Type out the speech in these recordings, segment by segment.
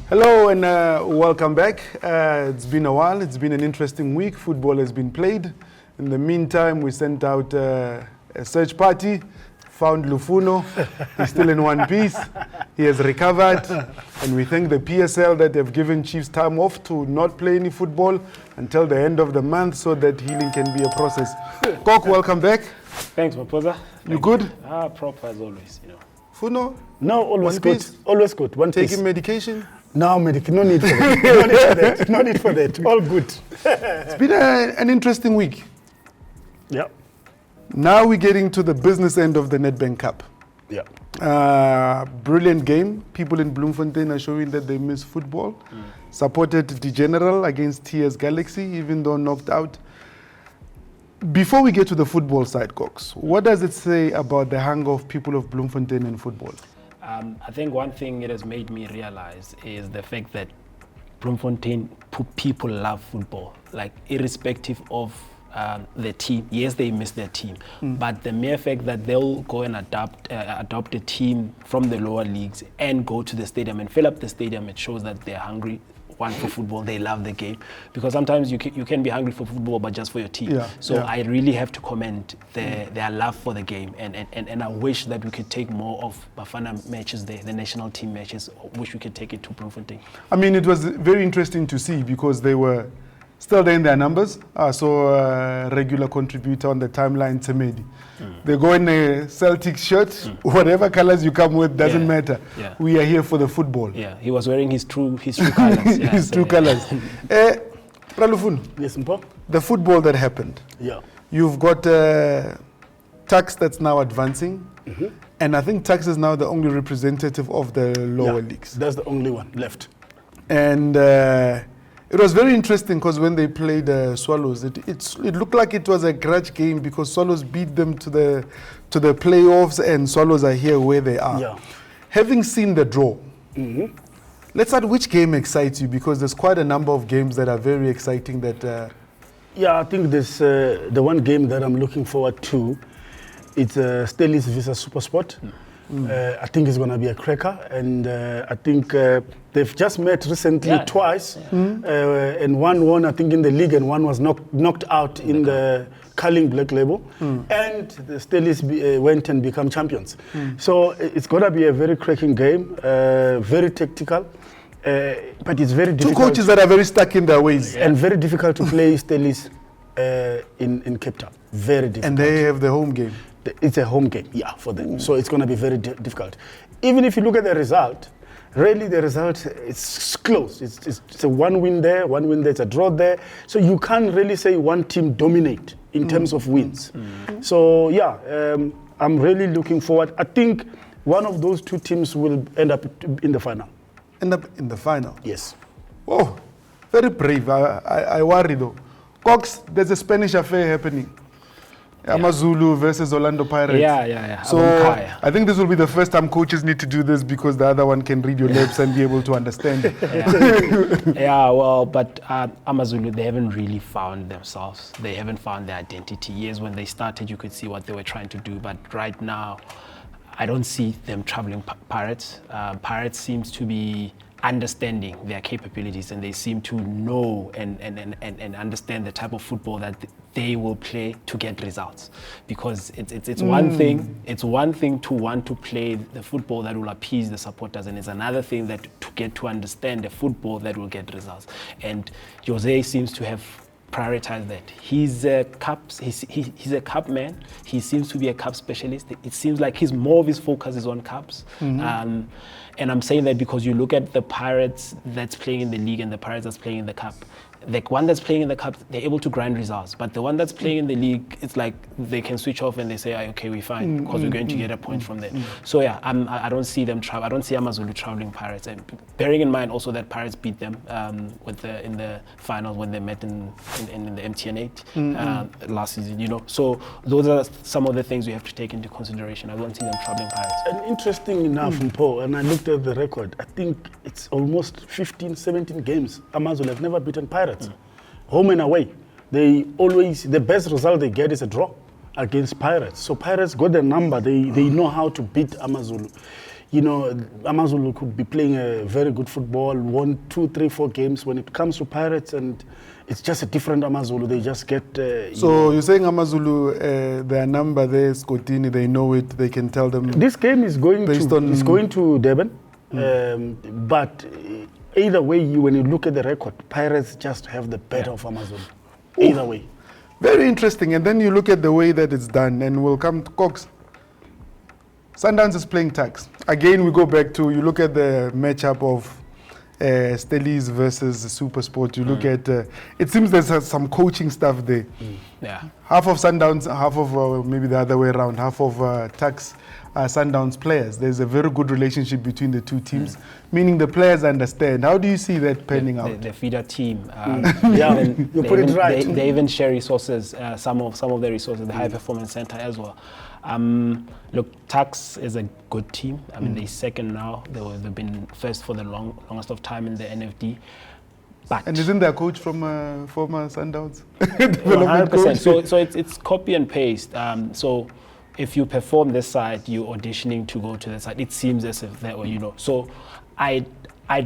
Hello and welcome back. It's been a while. It's been an interesting week. Football has been played. In the meantime, we sent out a search party, found Lufuno. He's still in one piece. He has recovered. And we thank the PSL that have given Chiefs time off to not play any football until the end of the month so that healing can be a process. Kok, welcome back. Thanks, Mpho. You good? Proper as always, you know. Funo? No, always One good. piece? Always good. One piece. Taking medication? No, no need for that. No need for that. All good. It's been an interesting week. Yeah. Now we're getting to the business end of the Nedbank Cup. Yeah. Brilliant game. People in Bloemfontein are showing that they miss football. Supported the General against TS Galaxy, even though knocked out. Before we get to the football side, Cox, what does it say about the hunger of people of Bloemfontein in football? I think one thing it has made me realize is the fact that Bloemfontein people love football, like irrespective of the team. Yes, they miss their team, but the mere fact that they'll go and adopt a team from the lower leagues and go to the stadium and fill up the stadium, it shows that they're hungry. One for football, they love the game, because sometimes you can be hungry for football but just for your team. I really have to commend their love for the game, and I wish that we could take more of Bafana matches there, the national team matches. I wish we could take it to Bloemfontein. I mean, it was very interesting to see because they were still there in their numbers. I saw a regular contributor on the timeline, Temedi. They go in a Celtic shirt, whatever colors you come with, doesn't matter. Yeah. We are here for the football. Yeah, he was wearing his true colors. His true colors. Lufuno, Yes, Mpho? the football that happened. Yeah. You've got Tuks that's now advancing. And I think Tuks is now the only representative of the lower leagues. That's the only one left. And it was very interesting because when they played Swallows, it looked like it was a grudge game because Swallows beat them to the playoffs, and Swallows are here where they are. Yeah. Having seen the draw, let's start. Which game excites you? Because there's quite a number of games that are very exciting. That Yeah, I think this the one game that I'm looking forward to. It's Stelis versus Supersport. I think it's going to be a cracker, and I think they've just met recently twice, and one won, I think, in the league, and one was knocked out in the Carling Black Label, and the Stelis went and become champions. So it's going to be a very cracking game, very tactical, but it's very difficult. Two coaches that are very stuck in their ways. And very difficult to play Stelis in Cape Town. Very difficult. And they have the home game. It's a home game, for them. So it's going to be very difficult. Even if you look at the result, really the result is close. It's a one win there, it's a draw there. So you can't really say one team dominate in terms of wins. So I'm really looking forward. I think one of those two teams will end up in the final. End up in the final? Yes. Oh, very brave. I worry though. Cox, there's a Spanish affair happening. AmaZulu versus Orlando Pirates. Yeah. So I think this will be the first time coaches need to do this because the other one can read your lips and be able to understand. But AmaZulu, they haven't really found themselves. They haven't found their identity. Yes, when they started, you could see what they were trying to do, but right now, I don't see them traveling Pirates. Pirates seems to be understanding their capabilities, and they seem to know and understand the type of football that they will play to get results. Because it's one thing to want to play the football that will appease the supporters, and it's another thing that to get to understand the football that will get results. And Jose seems to have prioritized that. He's a cup man. He seems to be a cup specialist. It seems like more of his focus is on cups. And I'm saying that because you look at the Pirates that's playing in the league and the Pirates that's playing in the cup. The one that's playing in the cup, they're able to grind results. But the one that's playing in the league, it's like they can switch off and they say, okay, we're fine because we're going to get a point from there. So I don't see them travel. I don't see AmaZulu traveling Pirates. And bearing in mind also that Pirates beat them in the finals when they met in the MTN 8 last season. So those are some of the things we have to take into consideration. I don't see them traveling Pirates. And interesting enough, Mpho, and I looked at the record, I think it's almost 15, 17 games AmaZulu have never beaten Pirates. Home and away. The best result they get is a draw against Pirates. So Pirates got the number. They know how to beat AmaZulu. you know, AmaZulu could be playing a very good football, 1, 2, 3, 4 games. When it comes to Pirates, and it's just a different AmaZulu. They just get. So you're saying AmaZulu, their number there, Scotini, they know it. They can tell them. This game is going to Durban, but either way, when you look at the record, Pirates just have the better of AmaZulu. Either way. Very interesting. And then you look at the way that it's done, and we'll come to Cox. Sundowns is playing Tuks. Again, we go back to, you look at the matchup of Stellies versus SuperSport. You look at, it seems there's some coaching stuff there. Yeah. Half of Sundowns, half of maybe the other way around, half of Tuks are Sundowns players. There's a very good relationship between the two teams, meaning the players understand. How do you see that panning out? The feeder team. Yeah, you put it right. They even share resources, some of the resources, the high performance center as well. Look, Tuks is a good team. I mean, they're second now. They've been first for the longest of time in the NFD. But And isn't their coach from former Sundowns? 100%. So it's copy and paste. So if you perform this side, you're auditioning to go to the side. It seems as if that way, you know. So I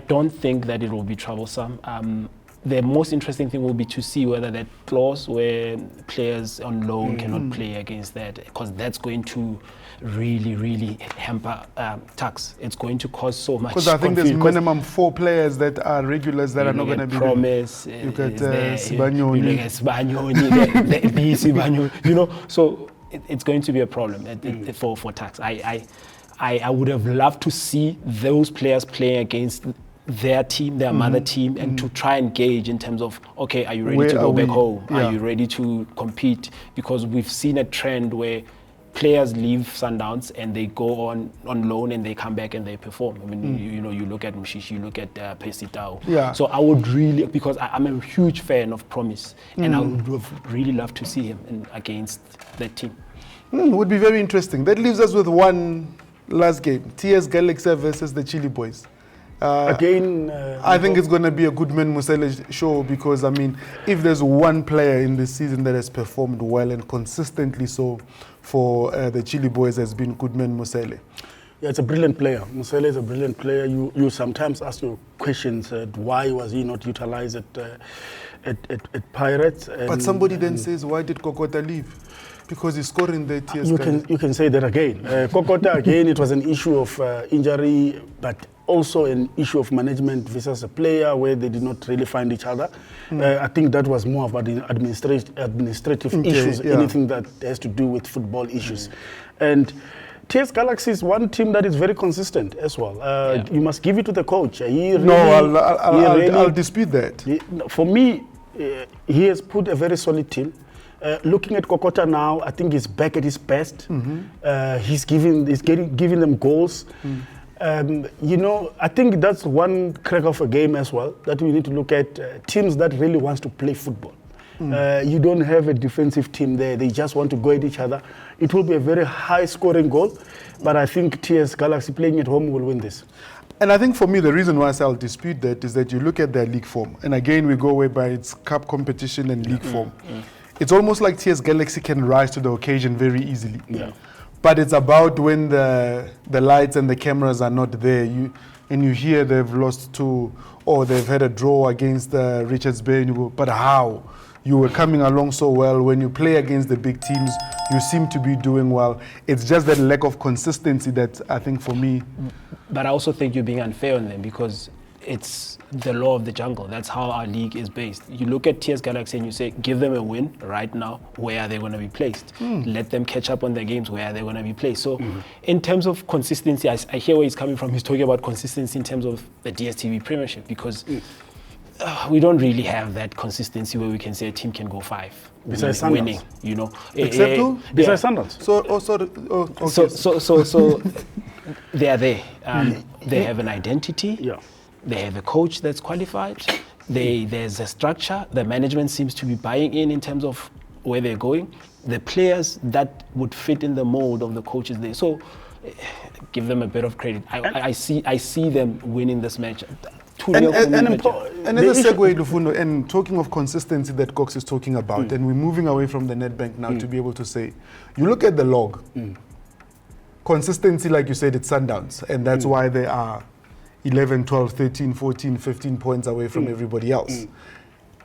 don't think that it will be troublesome. The most interesting thing will be to see whether that clause where players on loan cannot play against that, because that's going to really hamper Tuks. It's going to cause so much. Because I think there's minimum 4 players that are regulars that are not going to be. Promise. You get Sibanyoni. You know, so it's going to be a problem for Tuks. I would have loved to see those players playing against their team, their mother team, and to try and gauge in terms of, okay, are you ready to go back home? Yeah. Are you ready to compete? Because we've seen a trend where players leave Sundowns and they go on loan and they come back and they perform. I mean, you know, you look at Mshishi, you look at Pesitao. Yeah. So I would really, because I'm a huge fan of Promise, and I would have really loved to see him against that team. Would be very interesting. That leaves us with one last game, TS Galaxy versus the Chili Boys. Again, I think it's going to be a Goodman Musele show, because, I mean, if there's one player in this season that has performed well and consistently so for the Chili Boys, has been Goodman Musele. Yeah, it's a brilliant player. Musele is a brilliant player. You sometimes ask your questions, why was he not utilized at Pirates? But somebody then says, why did Kokota leave? Because he's scoring the TS. You can say that again. Kokota, again, it was an issue of injury, but also an issue of management versus a player where they did not really find each other. I think that was more about the administrative issues, anything that has to do with football issues. And TS Galaxy is one team that is very consistent as well. You must give it to the coach. I'll dispute that. For me, he has put a very solid team. Looking at Kokota now, I think he's back at his best. He's giving them goals. You know, I think that's one crack of a game as well that we need to look at. Teams that really wants to play football. You don't have a defensive team there. They just want to go at each other. It will be a very high scoring goal, but I think TS Galaxy playing at home will win this. And I think for me, the reason why I'll dispute that is that you look at their league form. And again, we go away by its cup competition and league form. It's almost like TS Galaxy can rise to the occasion very easily. But it's about when the lights and the cameras are not there. You hear they've lost 2, or they've had a draw against Richards Bay. And you go, but how? You were coming along so well. When you play against the big teams, you seem to be doing well. It's just that lack of consistency that I think for me. But I also think you're being unfair on them, because it's the law of the jungle. That's how our league is based. You look at TS Galaxy and you say, give them a win right now. Where are they going to be placed? Let them catch up on their games. Where are they going to be placed? So in terms of consistency, I hear where he's coming from. He's talking about consistency in terms of the DSTV Premiership, because we don't really have that consistency where we can say a team can go 5 winning, you know. Except who? Besides Sundowns. So they are there. They have an identity. Yeah. They have a coach that's qualified. There's a structure. The management seems to be buying in terms of where they're going. The players that would fit in the mold of the coaches there. So give them a bit of credit. I see them winning this match. And as a segue, Lufuno, and talking of consistency that Cox is talking about, and we're moving away from the Nedbank now to be able to say, you look at the log. consistency, like you said, it's Sundowns, and that's why they are 11, 12, 13, 14, 15 points away from everybody else.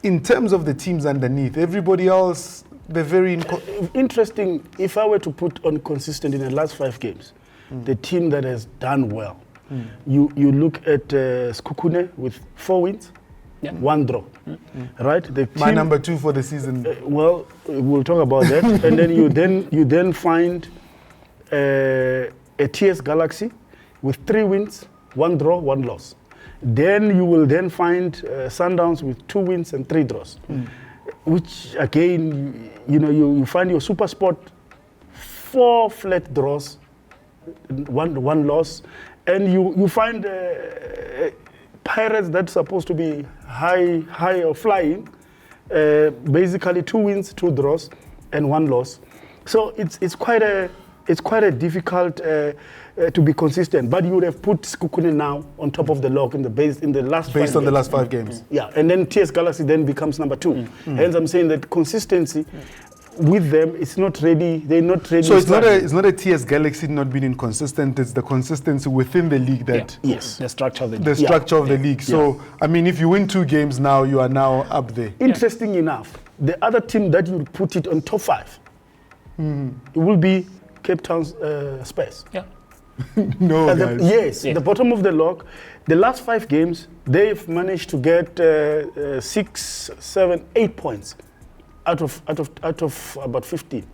In terms of the teams underneath, everybody else, they're very... Interesting, if I were to put on consistent in the last 5 games, the team that has done well, you look at Sekhukhune with 4 wins, 1 draw, right? The My team, number 2 for the season. well, we'll talk about that. And then you then find a TS Galaxy with 3 wins, 1 draw, 1 loss. Then you will then find Sundowns with 2 wins and 3 draws, which again, you find your Super Sport 4 flat draws, 1 loss, and you find Pirates that's supposed to be high or flying, basically 2 wins, 2 draws, and 1 loss. So it's quite a difficult to be consistent. But you would have put Sekhukhune now on top of the log in the last based 5 on the games. last 5 games. Yeah, and then TS Galaxy then becomes number 2. Hence, I'm saying that consistency with them, it's not ready. They're not ready. So it's not a TS Galaxy not being inconsistent. It's the consistency within the league that Yes. The structure of the the structure of the league. So I mean, if you win 2 games now, you are now up there. Interesting enough, the other team that you put it on top 5, it will be Cape Town Spurs. Yeah. No, At the- guys. yes, the bottom of the log. The last 5 games, they've managed to get 6, 7, 8 points out of about 15.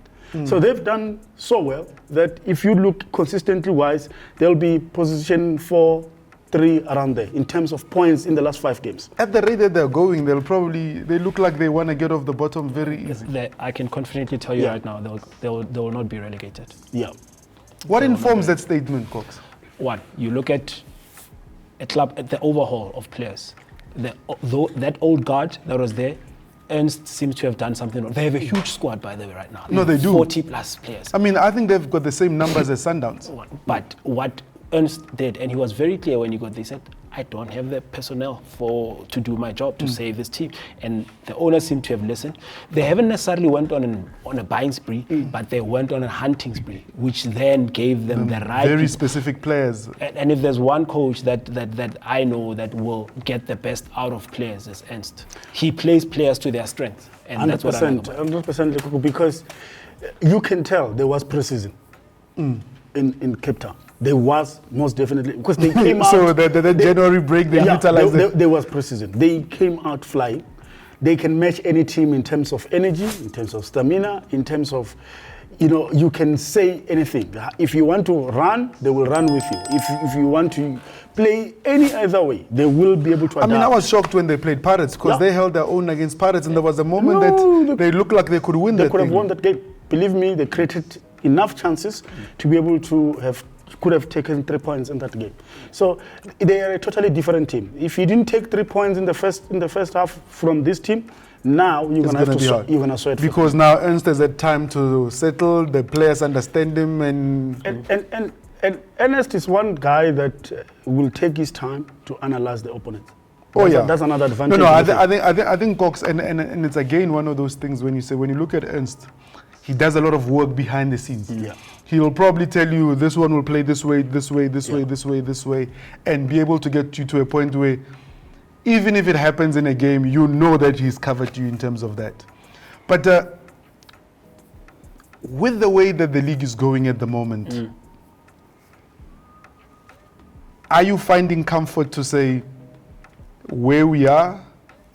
So they've done so well that if you look consistently wise, they'll be position 4, 3 around there in terms of points in the last 5 games. At the rate that they're going, they look like they want to get off the bottom very easy. I can confidently tell you right now, they will not be relegated. Yeah. What informs that statement, Cox? One, you look at a club at the overhaul of players. That old guard that was there, Ernst seems to have done something. They have a huge squad, by the way, right now. No, they do. 40 plus players. I mean, I think they've got the same numbers as Sundowns. But what Ernst did, and he was very clear when he got there, he said, I don't have the personnel to do my job, to save this team. And the owners seem to have listened. They haven't necessarily went on a buying spree, but they went on a hunting spree, which then gave them the right... Very specific players. And if there's one coach that I know that will get the best out of players, is Ernst. He plays players to their strength. And that's what I like about it. 100% Lekoko, because you can tell there was pre-season in Cape Town. There was most definitely, because they came out. So the January break, they utilized it. There was pre-season. They came out flying. They can match any team in terms of energy, in terms of stamina, in terms of, you can say anything. If you want to run, they will run with you. If you want to play any other way, they will be able to adapt. I mean, I was shocked when they played Pirates because they held their own against Pirates, and there was a moment that they looked like they could win that They could have thing. won that game. Believe me, they created enough chances to be able to could have taken 3 points in that game. So they are a totally different team. If you didn't take 3 points in the first half from this team, now you're gonna sweat. Because now Ernst has had time to settle. The players understand him, and Ernest is one guy that will take his time to analyze the opponent. That's another advantage. No, I think Cox, and it's again one of those things when you look at Ernst, he does a lot of work behind the scenes. Yeah. He'll probably tell you this one will play this way, this way, this way, this way, this way, and be able to get you to a point where even if it happens in a game, you know that he's covered you in terms of that. But with the way that the league is going at the moment, are you finding comfort to say where we are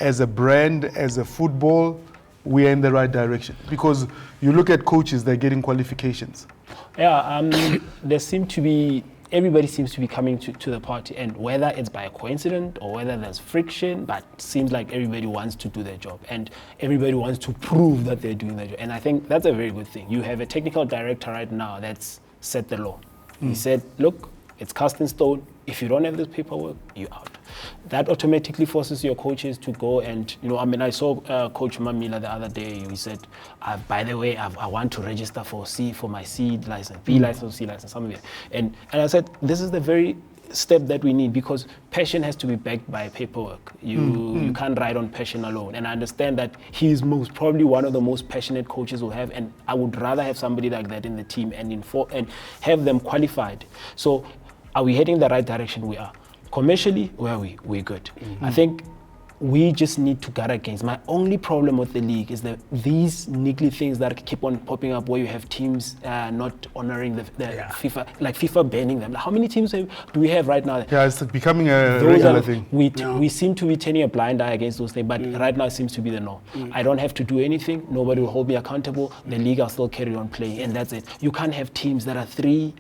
as a brand, as a football, we are in the right direction? Because you look at coaches, they're getting qualifications. Yeah, everybody seems to be coming to the party, and whether it's by coincidence or whether there's friction, but it seems like everybody wants to do their job and everybody wants to prove that they're doing their job. And I think that's a very good thing. You have a technical director right now that's set the law. He said, look, it's cast in stone. If you don't have this paperwork, you're out. That automatically forces your coaches to go and, I saw Coach Mamila the other day. He said, by the way, I want to register for my C license, B license, C license, something like that. And I said, this is the very step that we need, because passion has to be backed by paperwork. You can't ride on passion alone. And I understand that he's most probably one of the most passionate coaches we'll have, and I would rather have somebody like that in the team and have them qualified. So are we heading the right direction? We are. Commercially, where are we? We're good. I think we just need to guard against. My only problem with the league is that these niggly things that keep on popping up, where you have teams not honoring the FIFA, like FIFA banning them. Like, how many teams do we have right now? Yeah, it's becoming a regular thing. We seem to be turning a blind eye against those things, but right now it seems to be the norm. I don't have to do anything. Nobody will hold me accountable. The league will still carry on playing, and that's it. You can't have teams that are 3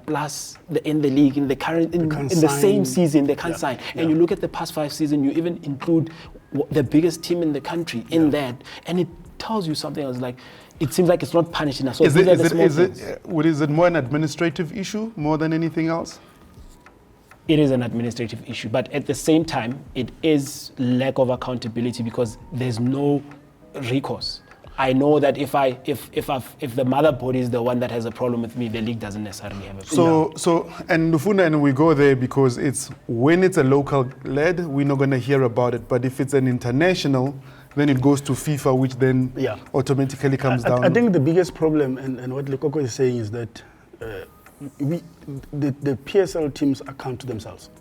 plus in the league in the same season. They can't sign. And you look at the past 5 seasons. You even include the biggest team in the country in that, and it tells you something else. Like, it seems like it's not punishing us. So is it more an administrative issue more than anything else? It is an administrative issue, but at the same time, it is lack of accountability, because there's no recourse. I know that if the motherboard is the one that has a problem with me, the league doesn't necessarily have a problem. So and Lufuno, and we go there because when it's a local led, we're not going to hear about it. But if it's an international, then it goes to FIFA, which then automatically comes down. I think the biggest problem, and what Lekoko is saying, is that the PSL teams account to themselves.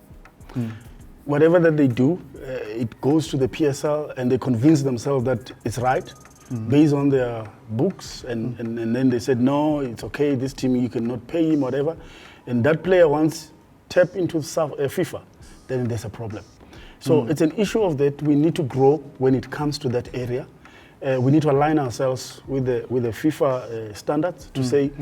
Whatever that they do, it goes to the PSL, and they convince themselves that it's right. Based on their books, and then they said, no, it's okay, this team, you cannot pay him, whatever. And that player once tap into FIFA, then there's a problem. So it's an issue of that we need to grow when it comes to that area. We need to align ourselves with the FIFA standards to say,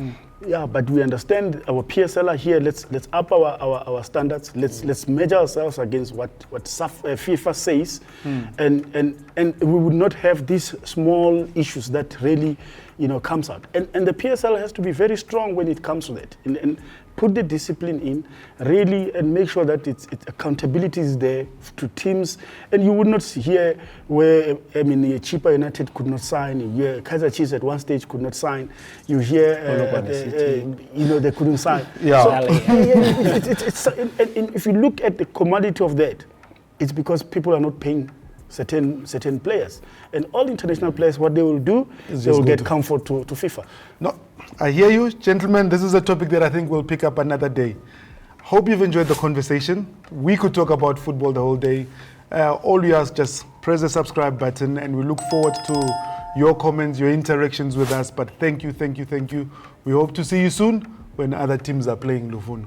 yeah, but we understand our PSL are here. Let's up our standards. Let's measure ourselves against what FIFA says, and we would not have these small issues that really comes out. And the PSL has to be very strong when it comes to that, and put the discipline in, really, and make sure that it's accountability is there to teams. And you would not hear where, Chippa United could not sign, you hear Kaizer Chiefs at one stage could not sign, you hear, they couldn't sign. If you look at the commodity of that, it's because people are not paying certain players. And all international players, what they will do, they will get comfort to FIFA. No, I hear you, gentlemen. This is a topic that I think we'll pick up another day. Hope you've enjoyed the conversation. We could talk about football the whole day. All you ask, just press the subscribe button, and we look forward to your comments, your interactions with us. But thank you. We hope to see you soon when other teams are playing Lufuno.